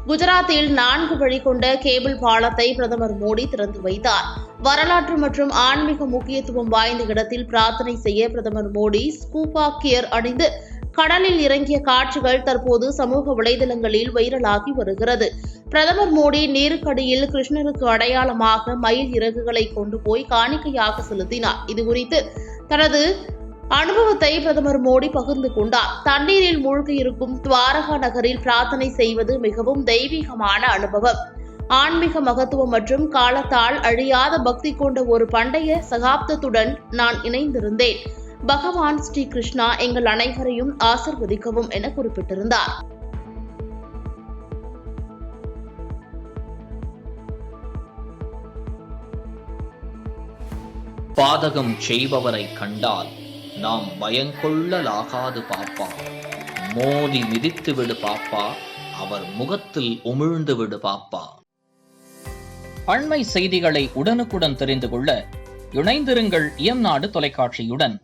குஜராத்தில் 4 வழி கொண்ட கேபிள் பாலத்தை பிரதமர் மோடி திறந்து வைத்தார். வரலாற்று மற்றும் ஆன்மீக முக்கியத்துவம் வாய்ந்த இடத்தில் பிரார்த்தனை செய்ய பிரதமர் மோடி ஸ்கூபா கியர் அணிந்து கடலில் இறங்கிய காட்சிகள் தற்போது சமூக வலைதளங்களில் வைரலாகி வருகிறது. பிரதமர் மோடி நீருக்கடியில் கிருஷ்ணருக்கு அடையாளமாக மயில் இறகுகளை கொண்டு போய் காணிக்கையாக செலுத்தினார். இதுகுறித்து தனது அனுபவத்தை பிரதமர் மோடி பகிர்ந்து கொண்டார். தண்ணீரில் மூழ்கியிருக்கும் துவாரகா நகரில் பிரார்த்தனை செய்வது மிகவும் தெய்வீகமான அனுபவம். ஆன்மீக மகத்துவம் மற்றும் காலத்தால் அழியாத பக்தி கொண்ட ஒரு பண்டைய சகாப்தத்துடன் நான் இணைந்திருந்தேன். பகவான் ஸ்ரீ கிருஷ்ணா எங்கள் அனைவரையும் ஆசிர்வதிக்கவும் என குறிப்பிட்டிருந்தார். பாதகம் செய்பவரை கண்டால் நாம் பயங்கொள்ளலாகாது பாப்பா. மோதி மிதித்து விடு பாப்பா, அவர் முகத்தில் உமிழ்ந்து விடு பாப்பா. அண்மை செய்திகளை உடனுக்குடன் தெரிந்து கொள்ள இணைந்திருங்கள் இயம்நாடு தொலைக்காட்சியுடன்.